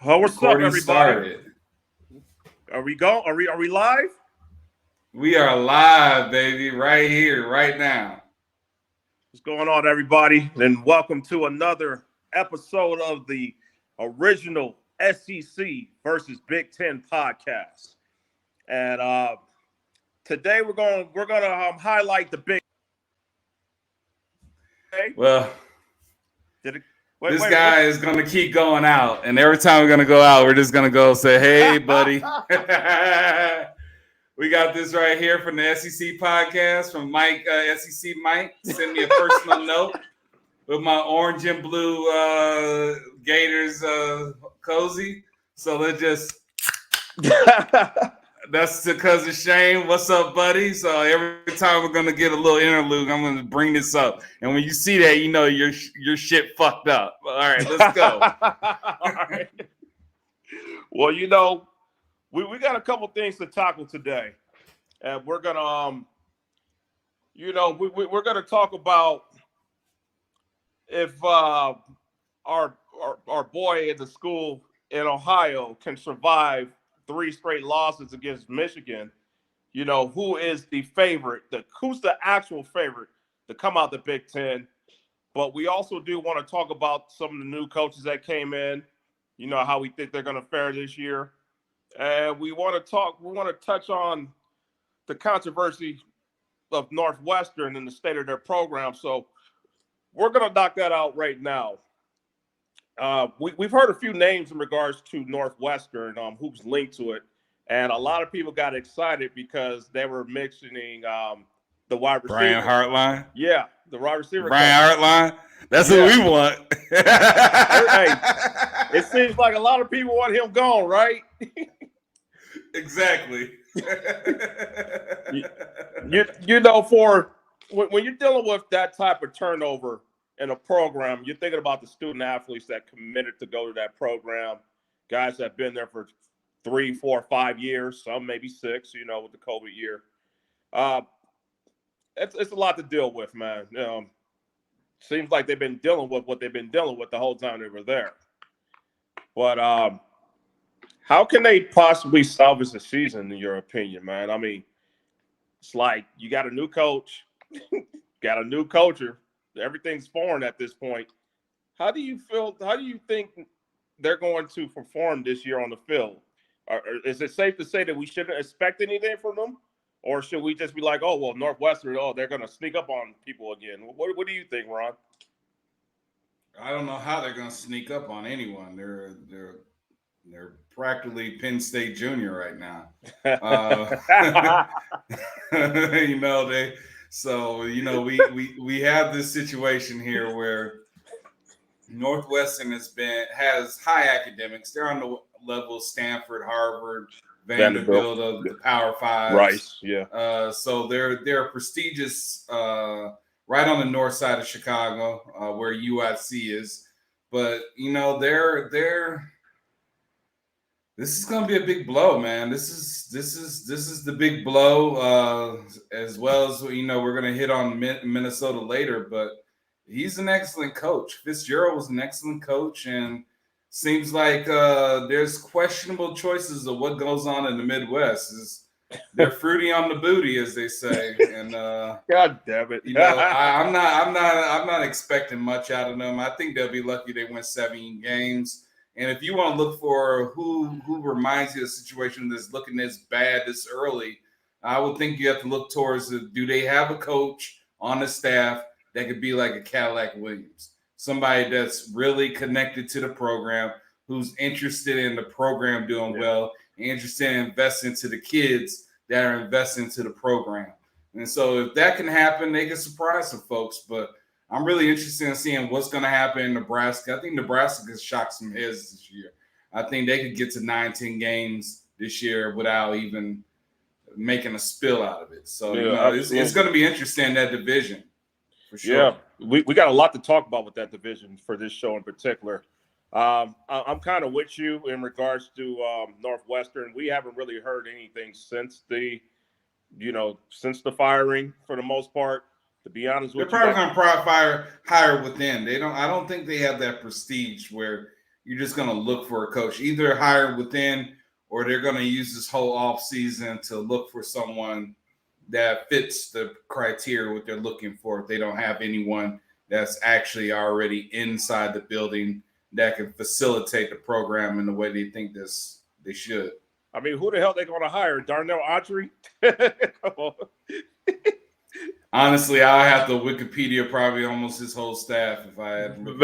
Oh, what's up, Recording everybody? started. Are we go? Are we live? We are live, baby, right here, right now. What's going on, everybody? And welcome to another episode of the original SEC versus Big Ten podcast. And today we're gonna highlight the big. Well, Did it? this guy is going to keep going out, and every time we're going to go out, we're just going to go say, hey, buddy. We got this right here from the SEC podcast from Mike, SEC Mike. Send me a personal note with my orange and blue Gators cozy. So let's just... That's to cousin Shane. What's up, buddy? So every time we're gonna get a little interlude, I'm gonna bring this up, and when you see that, you know your shit fucked up. All right, let's go. All right. Well, you know, we got a couple things to tackle today, and we're gonna we're gonna talk about if our boy at the school in Ohio can survive 3 straight losses against Michigan. You know, who is the favorite? Who's the actual favorite to come out the Big Ten? But we also do want to talk about some of the new coaches that came in. You know, how we think they're going to fare this year, and we want to touch on the controversy of Northwestern and the state of their program. So we're going to knock that out right now. We've heard a few names in regards to Northwestern, who's linked to it, and a lot of people got excited because they were mentioning the wide receiver. Brian Hartline. Yeah, the wide receiver. Brian Hartline. That's who we want. Hey, it seems like a lot of people want him gone, right? Exactly. you know, for when you're dealing with that type of turnover in a program, you're thinking about the student athletes that committed to go to that program, guys that have been there for 3, 4, 5 years, some maybe 6, you know, with the COVID year. It's a lot to deal with, man. Seems like they've been dealing with what they've been dealing with the whole time they were there. But how can they possibly salvage the season, in your opinion, man? I mean, it's like you got a new coach, got a new coacher. Everything's foreign at this point. How do you feel? How do you think they're going to perform this year on the field? Is it safe to say that we shouldn't expect anything from them? Or should we just be like, oh, well, Northwestern, they're going to sneak up on people again? What do you think, Ron? I don't know how they're going to sneak up on anyone. They're practically Penn State Junior right now. You know, So, you know, we have this situation here where Northwestern has high academics. They're on the level of Stanford, Harvard, Vanderbilt of the Power Five. Rice, yeah. So they're prestigious right on the north side of Chicago, where UIC is. But, you know, this is going to be a big blow, man. This is the big blow, as well as, you know, we're going to hit on Minnesota later, but he's an excellent coach. Fitzgerald was an excellent coach, and seems like there's questionable choices of what goes on in the Midwest. They're fruity on the booty, as they say, and God damn it, you know, I'm not expecting much out of them. I think they'll be lucky they win 7 games. And if you want to look for who reminds you of a situation that's looking this bad this early, I would think you have to look towards do they have a coach on the staff that could be like a Cadillac Williams, somebody that's really connected to the program, who's interested in the program doing well, interested in investing into the kids that are investing into the program. And so if that can happen, they can surprise some folks. But I'm really interested in seeing what's going to happen in Nebraska. I think Nebraska could shock some heads this year. I think they could get to 9-10 games this year without even making a spill out of it. So, you know, it's going to be interesting in that division, for sure. Yeah, we got a lot to talk about with that division for this show in particular. I'm kind of with you in regards to Northwestern. We haven't really heard anything since the firing, for the most part. To be honest with you, they're probably going to hire within. I don't think they have that prestige where you're just going to look for a coach, either hire within or they're going to use this whole off season to look for someone that fits the criteria what they're looking for. If they don't have anyone that's actually already inside the building that can facilitate the program in the way they think they should. I mean, who the hell they going to hire? Darnell Autry? Come on. Honestly, I have to Wikipedia probably almost his whole staff if I had to.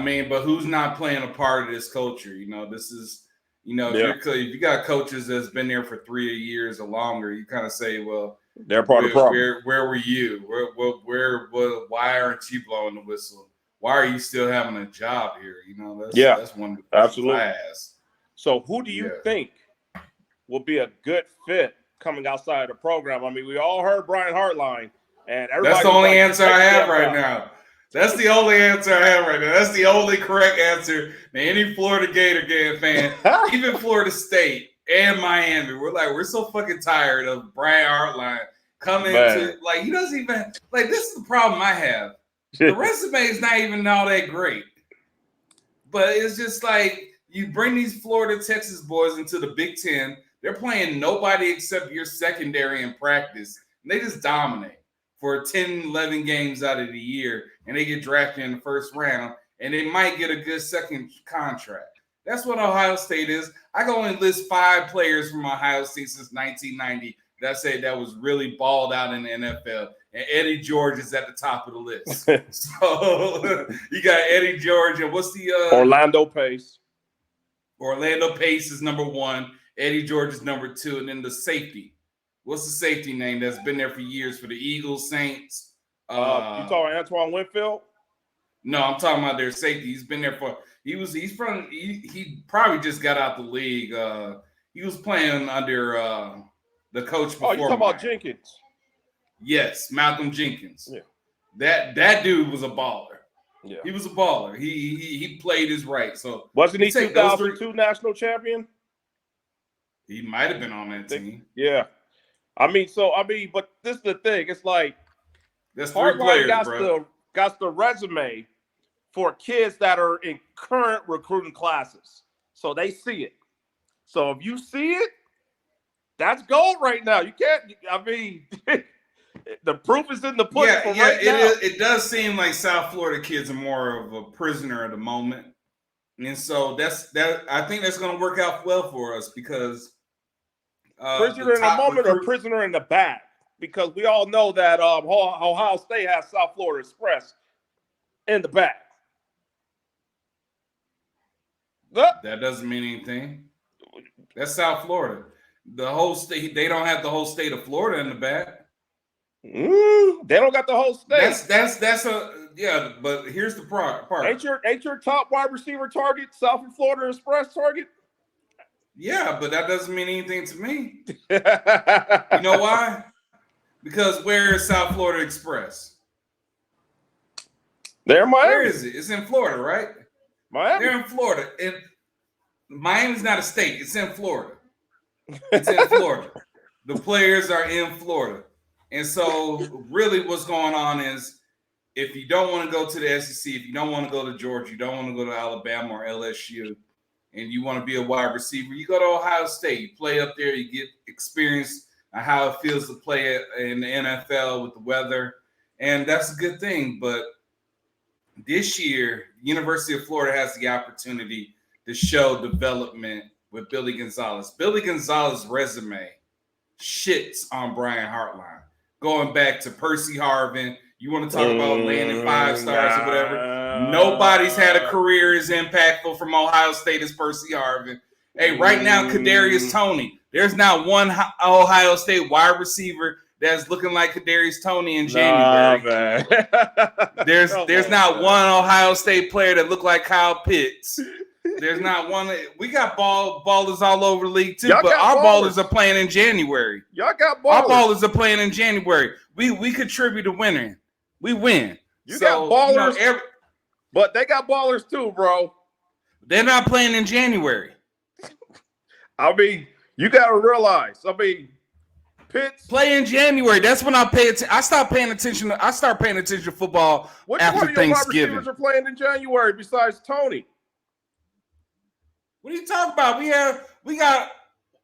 Man, but who's not playing a part of this culture? You know, this is, you know, if you got coaches that's been there for 3 years or longer, you kind of say, well, they're part of the problem. Where were you? Why aren't you blowing the whistle? Why are you still having a job here? You know, that's one of the questions I ask. So who do you think will be a good fit coming outside of the program? I mean, we all heard Brian Hartline, and that's the only answer I have right now. That's the only answer I have right now. That's the only correct answer to any Florida Gator fan, even Florida State and Miami. We're so fucking tired of Brian Hartline coming to, like, he doesn't even, like, this is the problem I have. The resume is not even all that great. But it's just like, you bring these Florida, Texas boys into the Big Ten. They're playing nobody except your secondary in practice. And they just dominate for 10, 11 games out of the year. And they get drafted in the first round. And they might get a good second contract. That's what Ohio State is. I can only list 5 players from Ohio State since 1990 that say that was really balled out in the NFL. And Eddie George is at the top of the list. So you got Eddie George. And what's the Orlando Pace. Orlando Pace is number 1. Eddie George is number 2. And then the safety. What's the safety name that's been there for years for the Eagles, Saints? You talking Antoine Winfield? No, I'm talking about their safety. He's been there for he probably just got out the league. He was playing under the coach before. Oh, you talking about Jenkins? Yes, Malcolm Jenkins. Yeah. That dude was a baller. Yeah. He was a baller. He played his right. So wasn't he 2002 national champion? He might have been on that team. Yeah. But this is the thing. It's like that's 3 players, bro. Got the resume for kids that are in current recruiting classes. So they see it. So if you see it, that's gold right now. You can't, the proof is in the pudding now. It does seem like South Florida kids are more of a prisoner at the moment. And so I think that's going to work out well for us because prisoner in the moment or prisoner in the back? Because we all know that Ohio State has South Florida Express in the back. That doesn't mean anything. That's South Florida. The whole state, they don't have the whole state of Florida in the back. They don't got the whole state. But here's the part. Ain't your top wide receiver target South Florida Express target? Yeah, but that doesn't mean anything to me. You know why? Because where is South Florida Express? They're Miami. Where is it? It's in Florida, right? Miami. They're in Florida. And Miami's not a state. It's in Florida. It's in Florida. The players are in Florida. And so really what's going on is if you don't want to go to the SEC, if you don't want to go to Georgia, you don't want to go to Alabama or LSU, and you want to be a wide receiver, you go to Ohio State. You play up there. You get experience on how it feels to play in the NFL with the weather. And that's a good thing. But this year, University of Florida has the opportunity to show development with Billy Gonzalez. Billy Gonzalez's resume shits on Brian Hartline. Going back to Percy Harvin, you want to talk about landing 5 stars or whatever. Nobody's had a career as impactful from Ohio State as Percy Harvin. Hey, right now, Kadarius Toney. There's not one Ohio State wide receiver that's looking like Kadarius Toney in January. There's not one Ohio State player that looked like Kyle Pitts. There's not one. We got ballers all over the league too, but our ballers are playing in January. Y'all got ballers. Our ballers are playing in January. We contribute to winning. We win. You got ballers, but they got ballers too, bro. They're not playing in January. You got to realize. Pitts play in January. That's when I pay attention. I start paying attention to football after one of your wide Thanksgiving. receivers are playing in January besides Tony? What are you talking about?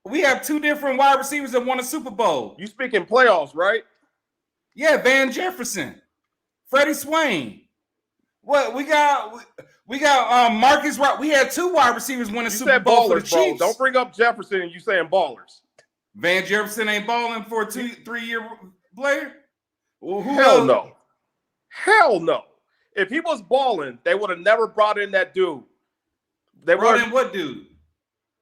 We have two different wide receivers that won a Super Bowl. You speaking playoffs, right? Yeah, Van Jefferson, Freddie Swain. What we got Marcus. We had two wide receivers win a Super Bowl for the Chiefs. Don't bring up Jefferson and you saying ballers. Van Jefferson ain't balling for a 2-3 year player. Well, Hell no. Hell no. If he was balling, they would have never brought in that dude. They brought in what dude?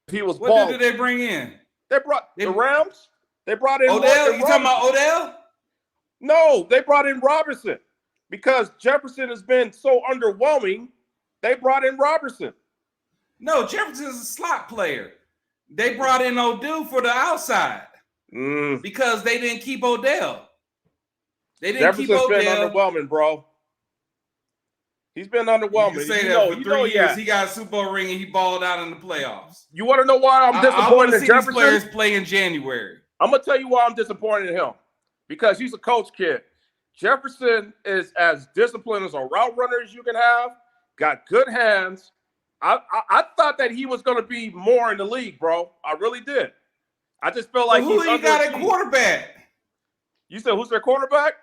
He was what balling. Dude did they bring in? They brought the Rams. They brought in Odell. You talking about Odell? No, they brought in Robinson because Jefferson has been so underwhelming. They brought in Robertson. No, Jefferson's a slot player. They brought in Odell for the outside because they didn't keep Odell. They didn't Jefferson's keep Odell. Been underwhelming, bro. He's been underwhelming. You can say that for 3 years. He got a Super Bowl ring and he balled out in the playoffs. You want to know why I'm disappointed in Jefferson? These players play in January. I'm gonna tell you why I'm disappointed in him. Because he's a coach kid. Jefferson is as disciplined as a route runner as you can have. Got good hands. I thought that he was going to be more in the league, bro. I really did. I just felt like who he got a quarterback? You said who's their quarterback?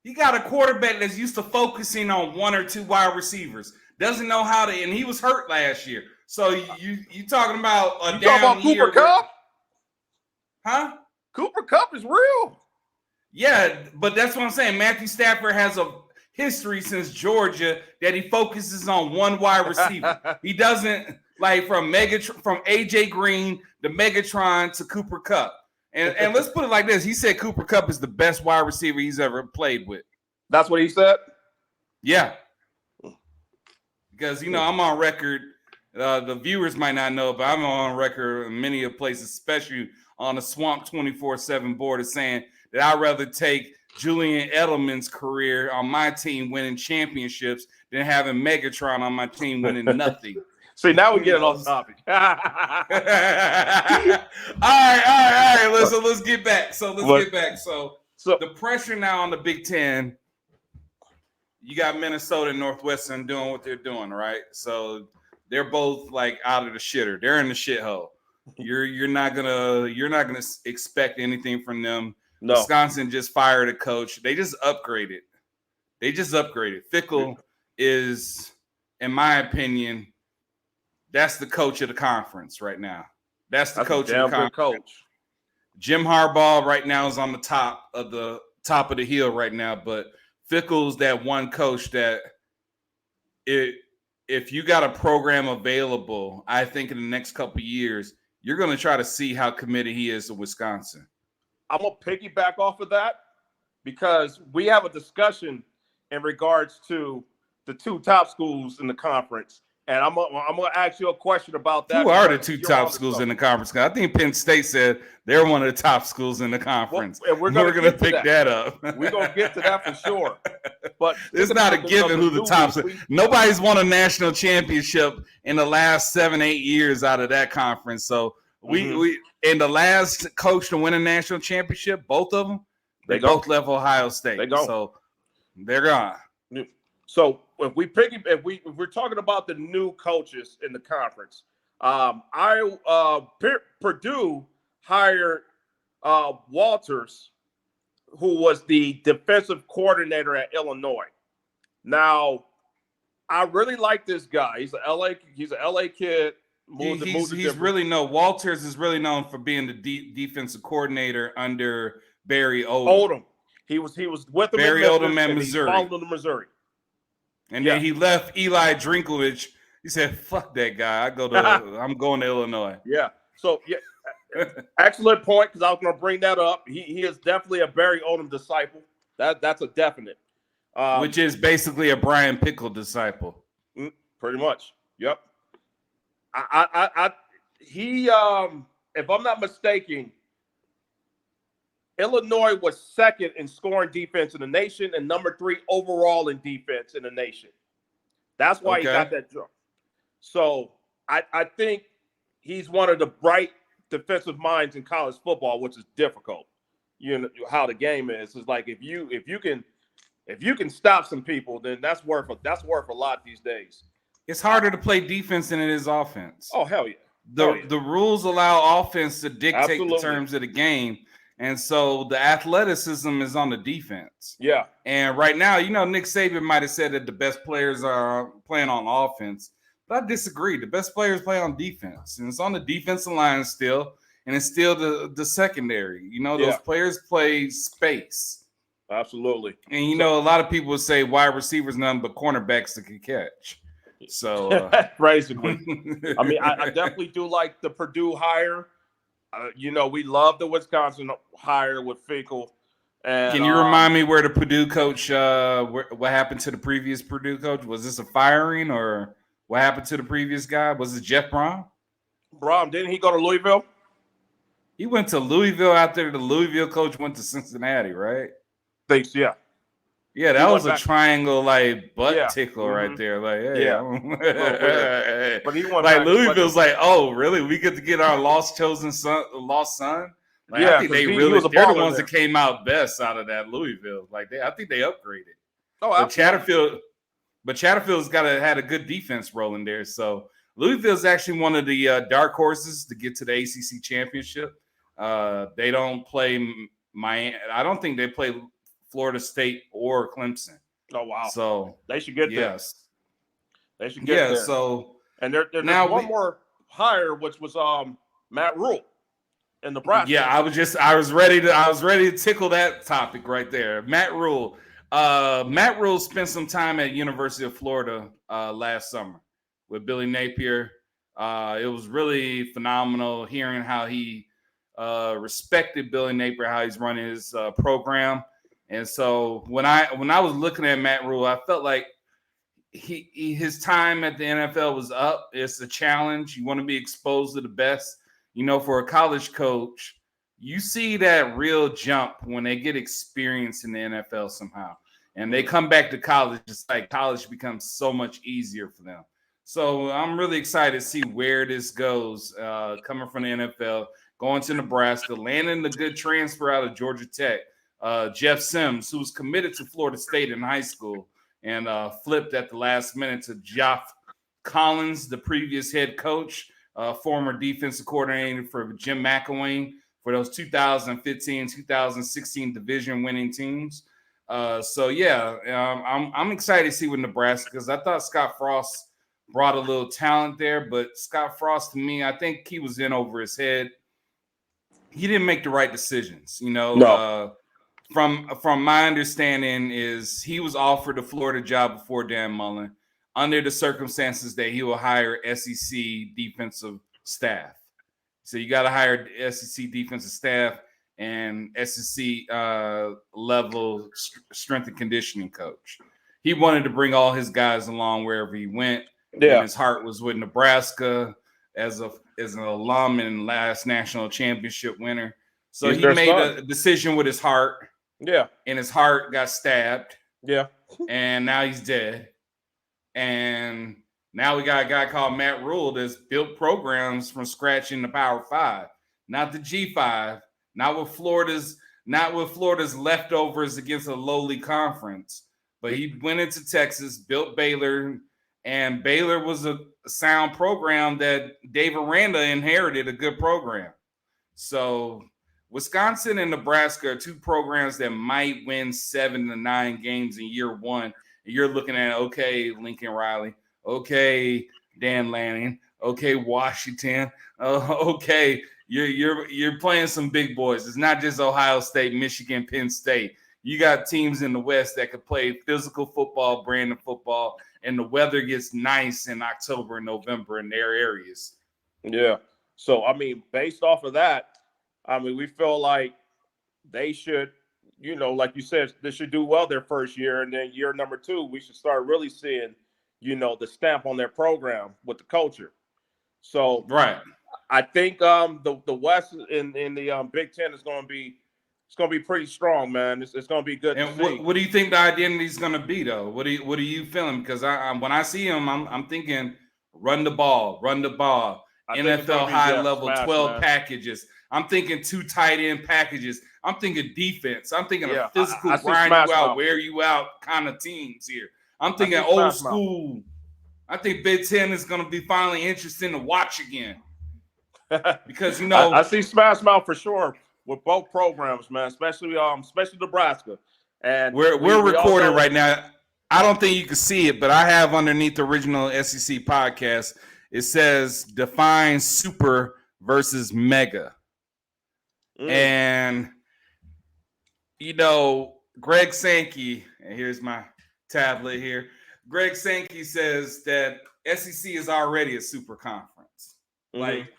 He got a quarterback that's used to focusing on one or two wide receivers. Doesn't know how to, and he was hurt last year. So you talking about a you down talking about year? Cooper Kupp? Huh? Cooper Kupp is real. Yeah, but that's what I'm saying. Matthew Stafford has a history since Georgia that he focuses on one wide receiver. He doesn't like from AJ Green to Megatron to Cooper Kupp. And let's put it like this. He said Cooper Kupp is the best wide receiver he's ever played with. That's what he said? Yeah. Because, I'm on record. The viewers might not know, but I'm on record in many of places, especially on the Swamp 24/7 board, is saying that I'd rather take Julian Edelman's career on my team winning championships than having Megatron on my team winning nothing. See, now we're getting off topic. All right. Let's get back. So get back. So the pressure now on the Big Ten. You got Minnesota and Northwestern doing what they're doing, right? So they're both like out of the shitter. They're in the shithole. You're not gonna expect anything from them. No. Wisconsin just fired a coach. They just upgraded. Fickle is, in my opinion, that's the coach of the conference right now. That's the coach of the conference. Coach. Jim Harbaugh right now is on the top of the hill right now, but Fickle's that one coach that if you got a program available, I think in the next couple of years, you're going to try to see how committed he is to Wisconsin. I'm going to piggyback off of that because we have a discussion in regards to the two top schools in the conference. And I'm going to ask you a question about that. Who are the two top schools in the conference? I think Penn State said they're one of the top schools in the conference. Well, and we're going to pick that up. We're going to get to that for sure. But it's not a given who the top. Nobody's won a national championship in the last 7-8 years out of that conference. So we and the last coach to win a national championship, both of them, they both left Ohio State. They go. So they're gone. So if we're talking about the new coaches in the conference, Purdue hired Walters, who was the defensive coordinator at Illinois. Now, I really like this guy. He's a LA kid. Walters is really known for being the defensive coordinator under Barry Odom. He was with him Barry Odom at Missouri. He followed him to Missouri. And then he left Eli Drinkwitz. He said, "Fuck that guy. I'm going to Illinois." Yeah. So excellent point because I was going to bring that up. He is definitely a Barry Odom disciple. That's a definite. Which is basically a Brian Pickle disciple. Pretty much. Yep. If I'm not mistaken, Illinois was second in scoring defense in the nation and number 3 overall in defense in the nation. That's why he got that job. So I think he's one of the bright defensive minds in college football, which is difficult. how the game is. It's like if you can stop some people, then that's worth a lot these days. It's harder to play defense than it is offense. Oh hell yeah. The rules allow offense to dictate the terms of the game. And so the athleticism is on the defense. Yeah. And right now, Nick Saban might have said that the best players are playing on offense. But I disagree. The best players play on defense. And it's on the defensive line still. And it's still the secondary. Those players play space. Absolutely. And, a lot of people would say wide receivers, none but cornerbacks that can catch. So basically, I mean, I definitely do like the Purdue hire. We love the Wisconsin hire with Finkel. And can you remind me where the Purdue coach? What happened to the previous Purdue coach? Was this a firing, or what happened to the previous guy? Was it Jeff Brom? Brom, didn't he go to Louisville? He went to Louisville after the Louisville coach went to Cincinnati, right? Thanks, yeah. Yeah, that was a triangle butt tickle right there. Like, hey, but he went like Louisville's like, oh, really? We get to get our lost son. Like, I think they're the ones that came out best out of that Louisville. Like, I think they upgraded. Oh, absolutely. But Chatterfield's had a good defense rolling there. So Louisville's actually one of the dark horses to get to the ACC championship. They don't play Miami. I don't think they play Florida State or Clemson. Oh wow! So they should get there. Yes, they should get there. So and there's one more hire, which was Matt Rule in Nebraska. Yeah, I was ready to tickle that topic right there. Matt Rule. Matt Rule spent some time at University of Florida last summer with Billy Napier. It was really phenomenal hearing how he respected Billy Napier, how he's running his program. And so when I was looking at Matt Rule, I felt like his time at the NFL was up. It's a challenge. You want to be exposed to the best. For a college coach, you see that real jump when they get experience in the NFL somehow. And they come back to college. It's like college becomes so much easier for them. So I'm really excited to see where this goes, coming from the NFL, going to Nebraska, landing the good transfer out of Georgia Tech. Jeff Sims, who was committed to Florida State in high school and flipped at the last minute to Geoff Collins, the previous head coach, former defensive coordinator for Jim McElwain for those 2015, 2016 division winning teams. I'm excited to see with Nebraska because I thought Scott Frost brought a little talent there, but Scott Frost, to me, I think he was in over his head. He didn't make the right decisions, No. From my understanding is he was offered a Florida job before Dan Mullen under the circumstances that he will hire SEC defensive staff. So you got to hire SEC defensive staff and SEC level strength and conditioning coach. He wanted to bring all his guys along wherever he went. Yeah. And his heart was with Nebraska as an alum and last national championship winner. So he made a decision with his heart. Yeah. And his heart got stabbed. Yeah. And now he's dead. And now we got a guy called Matt Rule that's built programs from scratch in the Power 5, not the G5, not with Florida's leftovers against a lowly conference. But he went into Texas, built Baylor, and Baylor was a sound program that Dave Aranda inherited, a good program. So Wisconsin and Nebraska are two programs that might win 7 to 9 games in year one. And you're looking at, okay, Lincoln Riley, okay, Dan Lanning, okay, Washington, okay, you're playing some big boys. It's not just Ohio State, Michigan, Penn State. You got teams in the West that could play physical football, brand of football, and the weather gets nice in October and November in their areas. Yeah. So, I mean, based off of that, we feel like they should, like you said, they should do well their first year. And then year number 2, we should start really seeing, the stamp on their program with the culture. So, right. I think the West in the Big Ten is going to be pretty strong, man. It's going to be good. And what do you think the identity is going to be, though? What are you feeling? Because when I see him, I'm thinking run the ball, NFL high level 12 packages. I'm thinking 2 tight end packages. I'm thinking defense. I'm thinking a physical I see grind you out, Mouth. wear you out kind of teams here. I'm thinking old school. Mouth. I think Big Ten is going to be finally interesting to watch again. Because, I see Smash Mouth for sure with both programs, man, especially Nebraska. And we're recording right now. I don't think you can see it, but I have underneath the original SEC podcast, it says define super versus mega. And, Greg Sankey, and here's my tablet here. Greg Sankey says that SEC is already a super conference. Like,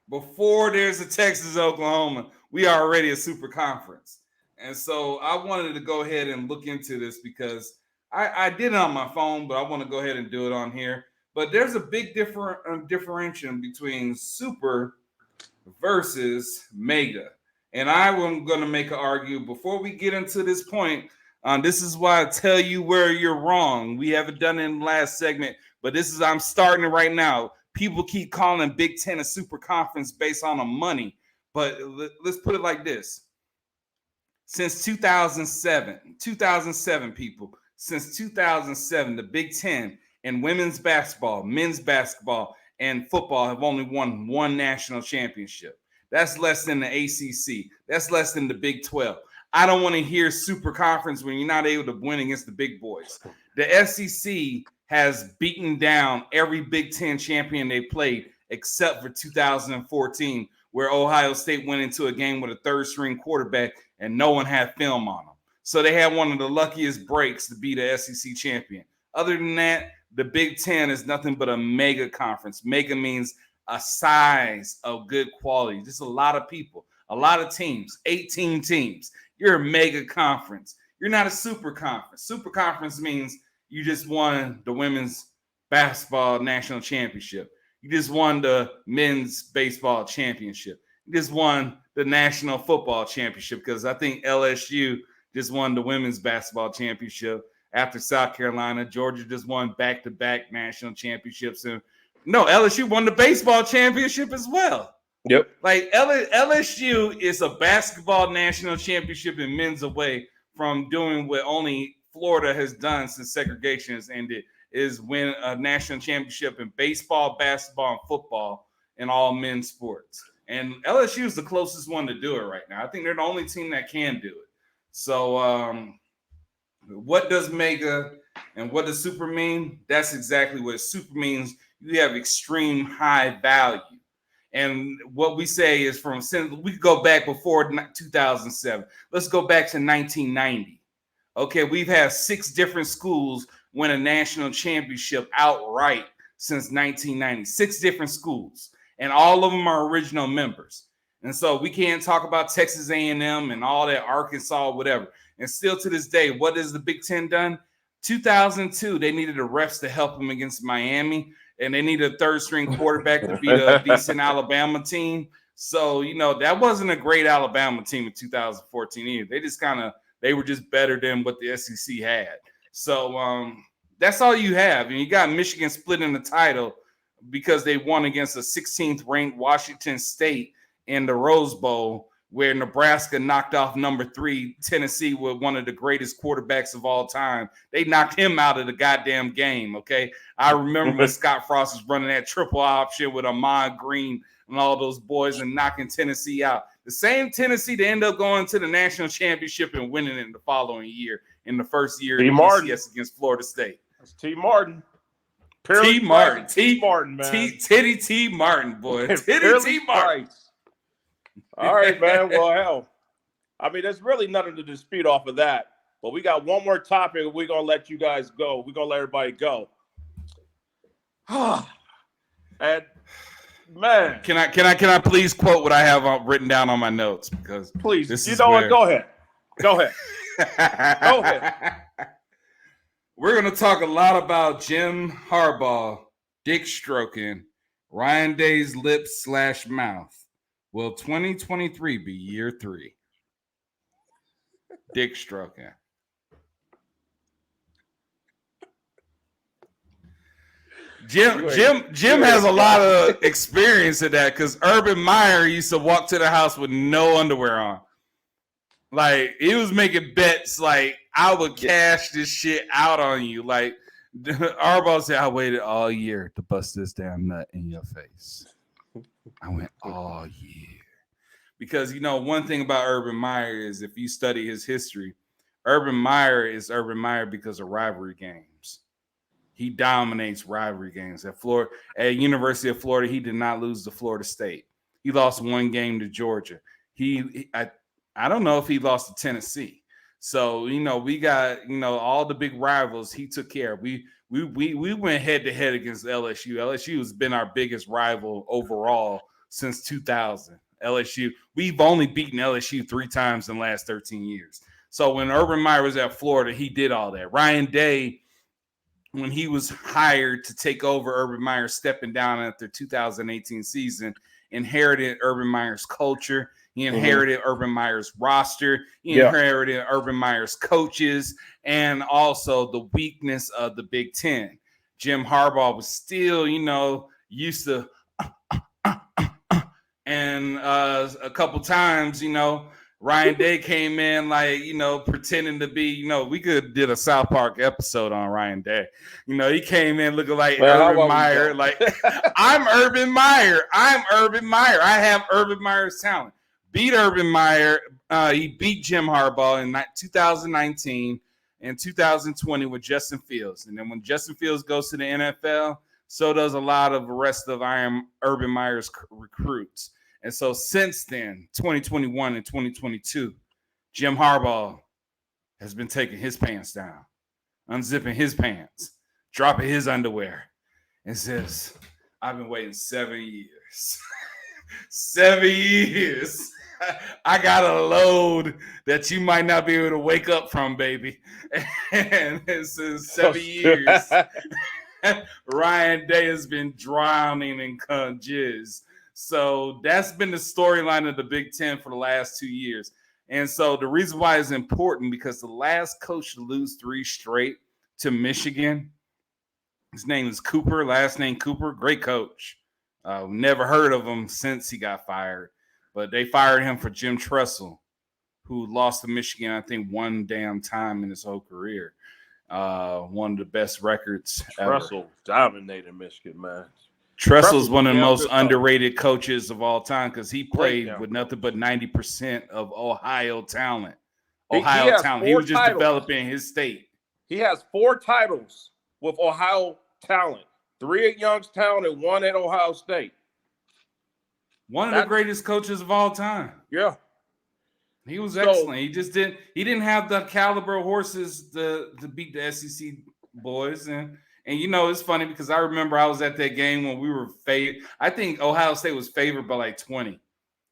before there's a Texas, Oklahoma, we are already a super conference. And so I wanted to go ahead and look into this because I did it on my phone, but I want to go ahead and do it on here. But there's a big differentiation between super versus mega. And I'm going to make an argument before we get into this point. This is why I tell you where you're wrong. We haven't done it in the last segment, but I'm starting it right now. People keep calling Big Ten a super conference based on the money. But let's put it like this. Since 2007, people, since 2007, the Big Ten in women's basketball, men's basketball, and football have only won one national championship. That's less than the ACC. That's less than the Big 12. I don't want to hear super conference when you're not able to win against the big boys. The SEC has beaten down every Big Ten champion they played except for 2014, where Ohio State went into a game with a third-string quarterback and no one had film on them. So they had one of the luckiest breaks to be the SEC champion. Other than that, the Big Ten is nothing but a mega conference. Mega means a size of good quality. Just a lot of people, a lot of teams, 18 teams. You're a mega conference. You're not a super conference. Super conference means you just won the women's basketball national championship. You just won the men's baseball championship. You just won the national football championship because I think LSU just won the women's basketball championship after South Carolina. Georgia just won back-to-back national championships. And no, LSU won the baseball championship as well. Yep. Like LSU is a basketball national championship in men's away from doing what only Florida has done since segregation has ended, is win a national championship in baseball, basketball, and football in all men's sports. And LSU is the closest one to do it right now. I think they're the only team that can do it. So what does mega and what does super mean? That's exactly what super means. You have extreme high value. And what we say is we go back before 2007. Let's go back to 1990. Okay, we've had 6 different schools win a national championship outright since 1990. 6 different schools, and all of them are original members. And so we can't talk about Texas A&M and all that, Arkansas, whatever. And still to this day, what has the Big Ten done? 2002, they needed the refs to help them against Miami, and they needed a third-string quarterback to beat a decent Alabama team. So, that wasn't a great Alabama team in 2014 either. They were just better than what the SEC had. So that's all you have. And you got Michigan splitting the title because they won against a 16th ranked Washington State in the Rose Bowl, where Nebraska knocked off number 3 Tennessee with one of the greatest quarterbacks of all time. They knocked him out of the goddamn game, okay? I remember when Scott Frost was running that triple option with Ahman Green and all those boys and knocking Tennessee out. The same Tennessee to end up going to the national championship and winning it in the following year, in the first year of BCS against Florida State. That's T. Martin. T. Martin. T. Martin, man. Titty T. Martin, boy. Titty T. Martin. All right, man. Well, hell, I mean, there's really nothing to dispute off of that. But we got one more topic, and we're gonna let you guys go. We're gonna let everybody go. And man, can I please quote what I have written down on my notes? Because please, what? Go ahead. Go ahead. Go ahead. We're gonna talk a lot about Jim Harbaugh, dick stroking, Ryan Day's lips / mouth. Will 2023 be year 3? Dick stroking. Jim has a lot of experience in that because Urban Meyer used to walk to the house with no underwear on. Like, he was making bets like, I would cash this shit out on you. Like, Harbaugh said, I waited all year to bust this damn nut in your face. I went all year. Because, one thing about Urban Meyer is if you study his history, Urban Meyer is Urban Meyer because of rivalry games. He dominates rivalry games. At University of Florida, he did not lose to Florida State. He lost one game to Georgia. I don't know if he lost to Tennessee. So, we got, all the big rivals he took care of. We went head to head against LSU. LSU has been our biggest rival overall since 2000. LSU, we've only beaten LSU 3 times in the last 13 years. So when Urban Meyer was at Florida, he did all that. Ryan Day, when he was hired to take over Urban Meyer, stepping down after the 2018 season, inherited Urban Meyer's culture. He inherited Urban Meyer's roster. He inherited Urban Meyer's coaches, and also the weakness of the Big Ten. Jim Harbaugh was still, used to, and a couple times, Ryan Day came in like, pretending to be, we could have did a South Park episode on Ryan Day. He came in looking like Urban Meyer. Like, I'm Urban Meyer. I'm Urban Meyer. I have Urban Meyer's talent. Beat Urban Meyer. He beat Jim Harbaugh in 2019 and 2020 with Justin Fields. And then when Justin Fields goes to the NFL, so does a lot of the rest of Urban Meyer's recruits. And so since then, 2021 and 2022, Jim Harbaugh has been taking his pants down, unzipping his pants, dropping his underwear, and says, I've been waiting 7 years. 7 years. I got a load that you might not be able to wake up from, baby. And it says 7 years. Ryan Day has been drowning in jizz. So that's been the storyline of the Big Ten for the last 2 years. And so the reason why it's important, because the last coach to lose 3 straight to Michigan, his name is Cooper, last name Cooper, great coach. Never heard of him since he got fired. But they fired him for Jim Tressel, who lost to Michigan, I think, one damn time in his whole career. One of the best records ever. Tressel dominated Michigan, man. Tressel's one of the most underrated coaches of all time because he played with nothing but 90% of Ohio talent. He was just developing his state. He has 4 titles with Ohio talent. 3 at Youngstown and 1 at Ohio State. One of the greatest coaches of all time. Yeah. He was excellent. He didn't have the caliber of horses to beat the SEC boys. And it's funny because I remember I was at that game when we were favored. I think Ohio State was favored by like 20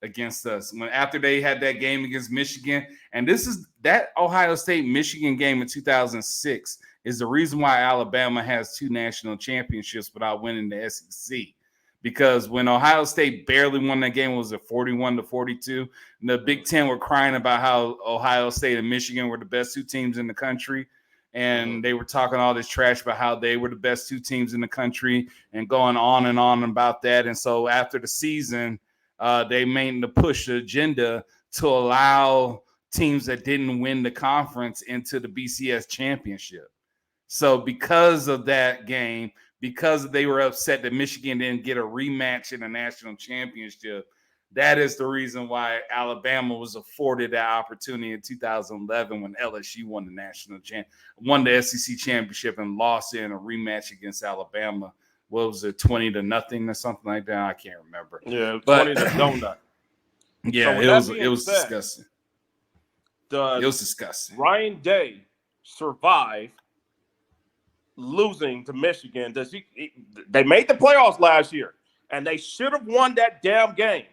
against us after they had that game against Michigan. And this is that Ohio State-Michigan game in 2006 is the reason why Alabama has 2 national championships without winning the SEC. Because when Ohio State barely won that game, was it 41-42? And the Big Ten were crying about how Ohio State and Michigan were the best 2 teams in the country. And they were talking all this trash about how they were the best 2 teams in the country and going on and on about that. And so after the season, they made to push the agenda to allow teams that didn't win the conference into the BCS championship. So because of that game, because they were upset that Michigan didn't get a rematch in the national championship, that is the reason why Alabama was afforded that opportunity in 2011 when LSU won the SEC championship and lost in a rematch against Alabama. What was it, 20-0 or something like that? I can't remember. Yeah, 20 to donut. Yeah, so it was disgusting. It was disgusting. Ryan Day survived losing to Michigan. They made the playoffs last year, and they should have won that damn game.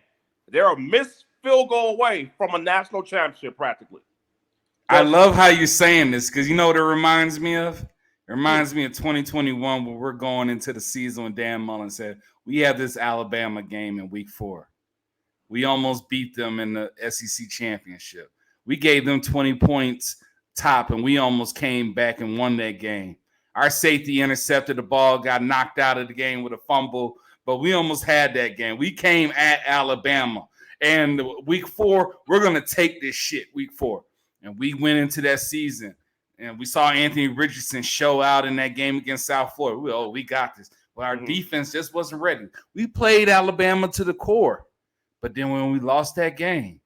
They're a missed field goal away from a national championship, practically. I love how you're saying this because you know what it reminds me of? It reminds me of 2021 where we're going into the season when Dan Mullen said, we have this Alabama game in week 4. We almost beat them in the SEC championship. We gave them 20 points top, and we almost came back and won that game. Our safety intercepted the ball, got knocked out of the game with a fumble, but we almost had that game. We came at Alabama. And week 4, we're going to take this shit week 4. And we went into that season. And we saw Anthony Richardson show out in that game against South Florida. We got this. Well, our defense just wasn't ready. We played Alabama to the core. But then when we lost that game,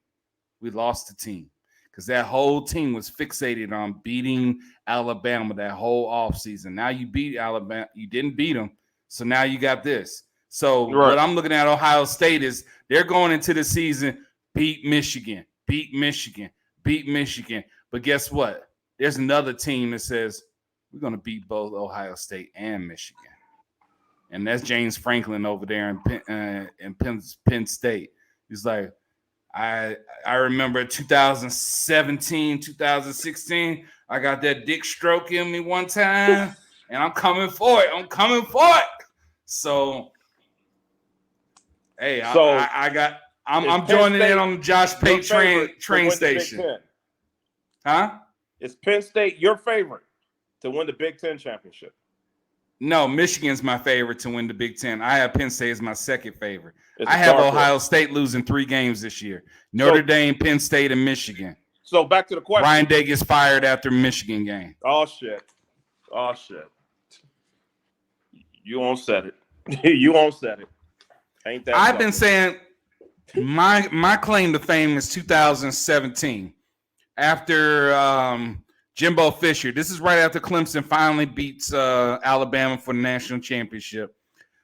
we lost the team. Because that whole team was fixated on beating Alabama that whole offseason. Now you beat Alabama. You didn't beat them. So now you got this. So what I'm looking at Ohio State is they're going into the season, beat Michigan. But guess what? There's another team that says we're going to beat both Ohio State and Michigan. And that's James Franklin over there in Penn State. He's like, I remember 2017, 2016, I got that dick stroke in me one time, and I'm coming for it. So, hey, I'm joining in on the Josh Pate train station. Huh? Is Penn State your favorite to win the Big Ten championship? No, Michigan's my favorite to win the Big Ten. I have Penn State as my second favorite. I have Ohio State losing 3 games this year. Notre Dame, Penn State, and Michigan. So back to the question. Ryan Day gets fired after Michigan game. Oh, shit. You won't set it. Ain't that I've been saying my claim to fame is 2017. After Jimbo Fisher. This is right after Clemson finally beats Alabama for the national championship.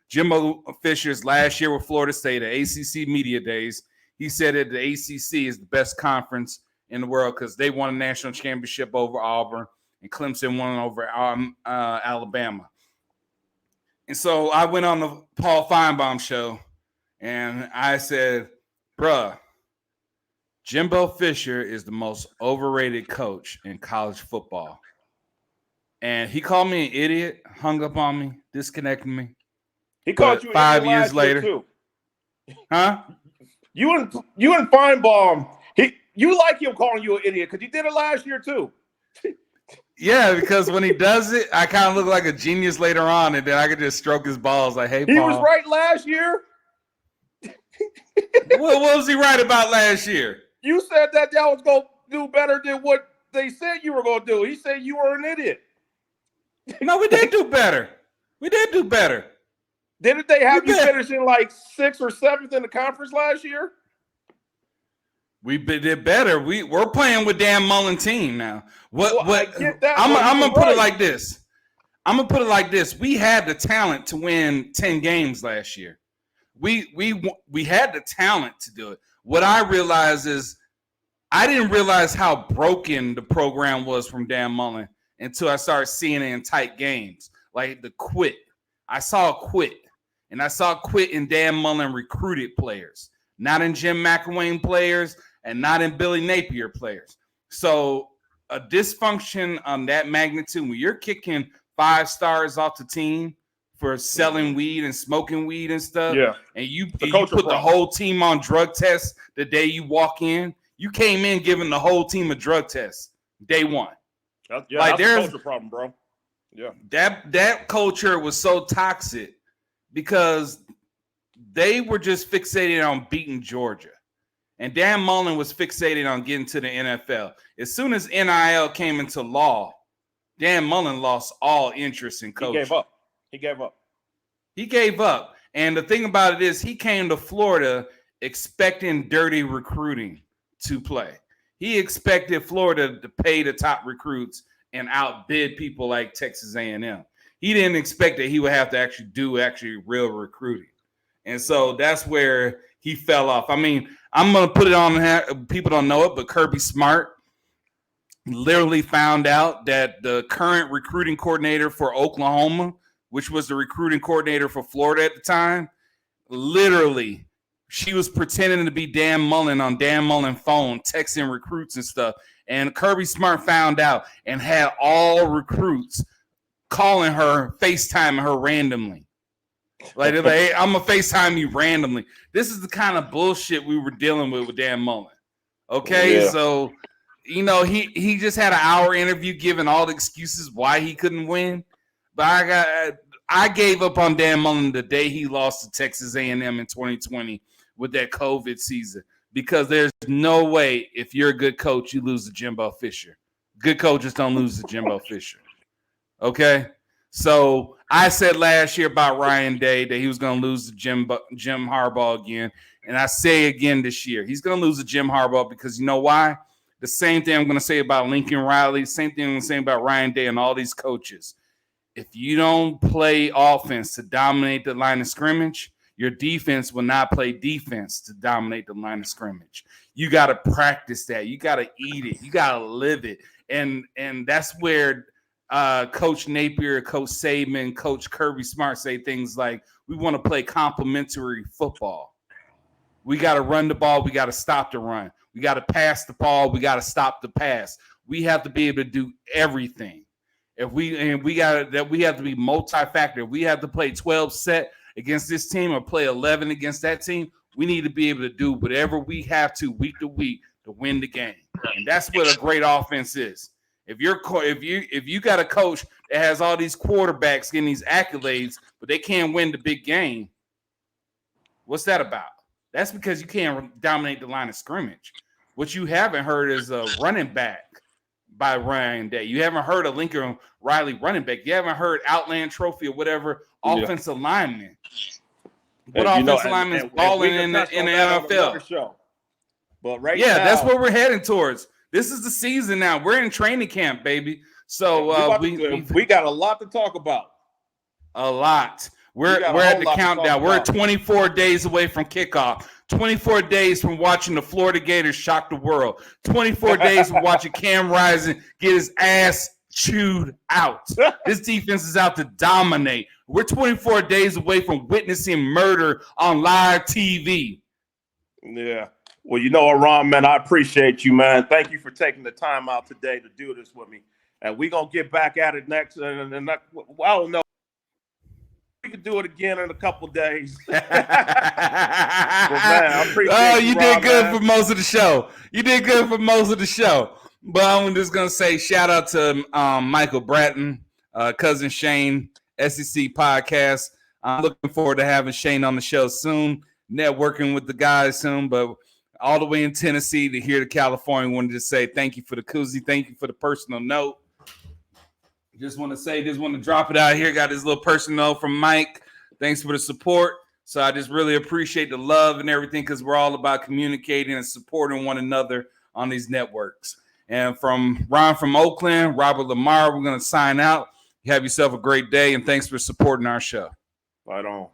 Jimbo Fisher's last year with Florida State at ACC Media Days. He said that the ACC is the best conference in the world because they won a national championship over Auburn and Clemson won over Alabama. And so I went on the Paul Feinbaum show and I said, bruh, Jimbo Fisher is the most overrated coach in college football. And he called me an idiot, hung up on me, disconnected me. He called you 5 years later. Too. Huh? You and Feinbaum, you like him calling you an idiot because he did it last year too. Yeah, because when he does it, I kind of look like a genius later on, and then I could just stroke his balls like, hey, Paul. He was right last year. What was he right about last year? You said that y'all was going to do better than what they said you were going to do. He said you were an idiot. No, we did do better. Didn't they have you finishing like 6th or 7th in the conference last year? We did better. We're playing with Dan Mullen team now. I get that, I'm going to put it like this. We had the talent to win 10 games last year. We had the talent to do it. What I realized is I didn't realize how broken the program was from Dan Mullen until I started seeing it in tight games. Like the quit. I saw a quit. And I saw quit in Dan Mullen recruited players. Not in Jim McElwain players and not in Billy Napier players. So a dysfunction on that magnitude, when you're kicking 5 stars off the team for selling weed and smoking weed and stuff. Yeah. And you put the whole team on drug tests the day you walk in. You came in giving the whole team a drug test day one. That's a culture problem, bro. Yeah. That culture was so toxic because they were just fixated on beating Georgia. And Dan Mullen was fixated on getting to the NFL. As soon as NIL came into law, Dan Mullen lost all interest in coaching. He gave up. And the thing about it is he came to Florida expecting dirty recruiting to play. He expected Florida to pay the top recruits and outbid people like Texas A&M. He didn't expect that he would have to do real recruiting. And so that's where he fell off. I mean, I'm going to put it on, people don't know it, but Kirby Smart literally found out that the current recruiting coordinator for Oklahoma, which was the recruiting coordinator for Florida at the time, literally, she was pretending to be Dan Mullen on Dan Mullen's phone, texting recruits and stuff. And Kirby Smart found out and had all recruits calling her, FaceTiming her randomly. Like, hey, I'm going to FaceTime you randomly. This is the kind of bullshit we were dealing with Dan Mullen. Okay, yeah. So, you know, he just had an hour interview giving all the excuses why he couldn't win. But I gave up on Dan Mullen the day he lost to Texas A&M in 2020 with that COVID season, because there's no way if you're a good coach you lose to Jimbo Fisher. Good coaches don't lose to Jimbo Fisher. Okay? So I said last year about Ryan Day that he was going to lose to Jim Harbaugh again, and I say again this year he's going to lose to Jim Harbaugh because you know why? The same thing I'm going to say about Lincoln Riley, same thing I'm going to say about Ryan Day and all these coaches. If you don't play offense to dominate the line of scrimmage, your defense will not play defense to dominate the line of scrimmage. You got to practice that. You got to eat it. You got to live it. And that's where Coach Napier, Coach Saban, Coach Kirby Smart say things like, we want to play complementary football. We got to run the ball. We got to stop the run. We got to pass the ball. We got to stop the pass. We have to be able to do everything. We have to be multi-factor. We have to play 12 set against this team or play 11 against that team. We need to be able to do whatever we have to week to week to win the game. And that's what a great offense is. If you got a coach that has all these quarterbacks getting these accolades, but they can't win the big game, what's that about? That's because you can't dominate the line of scrimmage. What you haven't heard is a running back by Ryan Day. You haven't heard of Lincoln Riley running back. You haven't heard Outland Trophy or whatever offensive lineman. What offensive lineman is balling in the NFL? Show. But now, that's what we're heading towards. This is the season now. We're in training camp, baby. So we got a lot to talk about. A lot. We're at the countdown. We're 24 days away from kickoff. 24 days from watching the Florida Gators shock the world. 24 days from watching Cam Rising get his ass chewed out. This defense is out to dominate. We're 24 days away from witnessing murder on live TV. Yeah. Well, you know what, Ron, man, I appreciate you, man. Thank you for taking the time out today to do this with me. And we're going to get back at it next. And I don't know. We could do it again in a couple of days. Well, man, I appreciate you did good for most of the show. You did good for most of the show. But I'm just going to say shout out to Michael Bratton, cousin Shane, SEC Podcast. I'm looking forward to having Shane on the show soon, networking with the guys soon. But all the way in Tennessee to here to California, wanted to say thank you for the koozie. Thank you for the personal note. Just want to drop it out here. Got this little personal note from Mike. Thanks for the support. So I just really appreciate the love and everything because we're all about communicating and supporting one another on these networks. And from Ron from Oakland, Robert Lamar, we're going to sign out. You have yourself a great day, and thanks for supporting our show. Right on.